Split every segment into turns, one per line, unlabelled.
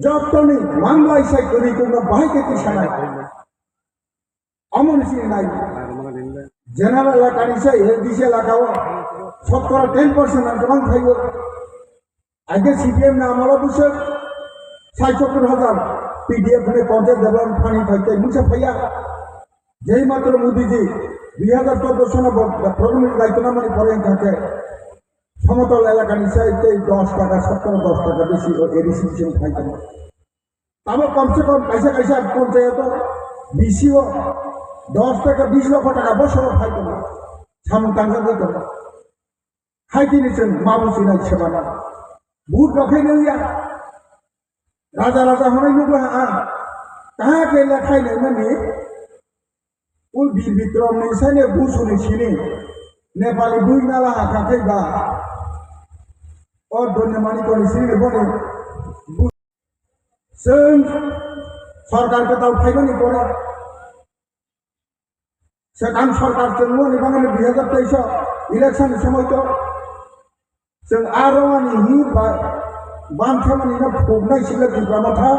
যতনি মামলায় সাই করি তোমরা বাহিকে তিসানাই অমনসি নাই জেনারেল এলাকা নিছে এলডিসি এলাকাও 10% আর গোবাং ফাইব আগে সিপিএম না আমলা বুঝছে ৭৭,০০০ পিডিএফ ने পঞ্চায়েত ডেভেলপমেন্ট ফান্ড ফাইতে মুছে ফাইয়া যেই মাত্র মোদিজি 2014 সনে প্রধানমন্ত্রী দায়িত্ব নামানি পরে থাকে সমতল এলাকা নিচে 10 টাকা 10 টাকা বেশি এডিসি খাইতে তবে কমসে কম কাইসা কাইসা পঞ্চায়েত বিসিও 10 থেকে 20 লক্ষ টাকা বছর খাইতে না সামন টাঙ্গা দিতে না খাইতে নিছেন মাবুসি নাই সেবা না ভূত রখাই নিয়া রাজা রাজা হনাই নুগো কাহা কে লেখাই নাই মানে ওই বীর বিক্রম নিসানে বুসুনি ছিনি नेपाली बुई नाला हाकाखै बा और दोन्ने मानी को निसिनि बने जों सरकार को दाउ फाइबानि परे सेकान सरकार जोंनो निबांगानि 2023 इलेक्शन समय तो जों आरवानि हि बा बामथामानि ना फबनाय सिले दिग्रामा था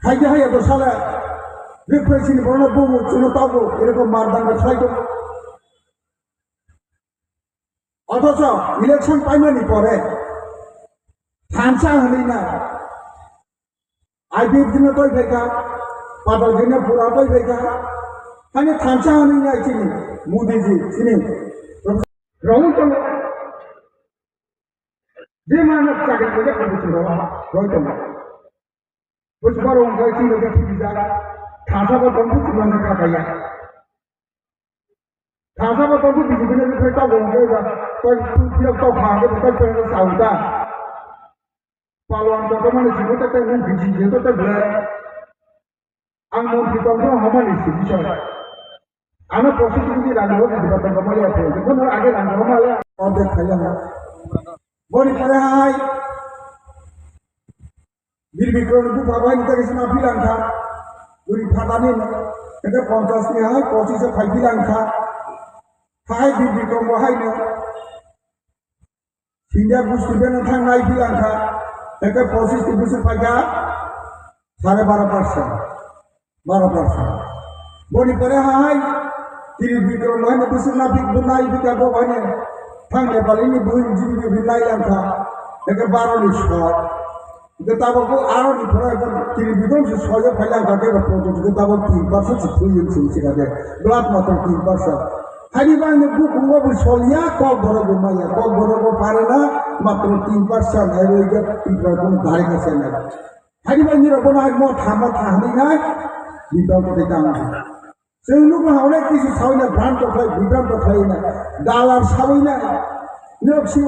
हायदे हाय तो साला रिप्रेसिनि बरना बुमु चुनो ताबो एरकम मारदांगा छाइदो অথচ ইলেকশন পাইমানি পরে থানসা হলি না আইবির দিনে তৈ ফেকা পাদল দিনে পুরা তৈ ফেকা মানে থানসা হলি না চিনি মোদিজি চিনি রহুল তো যে মানব চাকরি করে করেছিল রহিত না বুঝবার অঙ্ক চিনি যে ঠিক জায়গা থানসা বন্ধ চিনি খাবাইয়া থানসা বন্ধ বিজেপির বিপরীত বন্ধ tôi tidak tahu apa itu kan pengen sauda paluan kita mana sih kita kan biji itu kita bela angmon kita itu hama nih sih bisa anak proses itu ragu di depan kembali apa itu kan agak ragu kembali order kaya boleh pada hai bir bikron itu apa ini kita kisah bilang kan beri fatani kita 50 nih hai posisi 5 bilang kan hai bir bikron hai nih Sehingga bustudan yang naik bilang kan, mereka posisi busur pajak 12%, 12%. Boni pada hai, kiri bikro mana busur nabi bunai bikar bawahnya, tangga paling ini buin jibi bunai yang kan, mereka baru lisah. Kita tahu ko aron di pernah kiri bikro sesuatu pajak kakek berproses kita tahu 3% sesuatu sih ada, belat motor 3%. Hari bang buku ngobrol soalnya kau baru bermain, kau baru parena matro 3%, hari ini 3% dari kesana. Hari bang ni orang nak mau thamat thami nak, kita kita jangan. Sebelum orang kisi sawina brand tu kaya, brand tu kaya nak, dalam sawina, ni apa sih?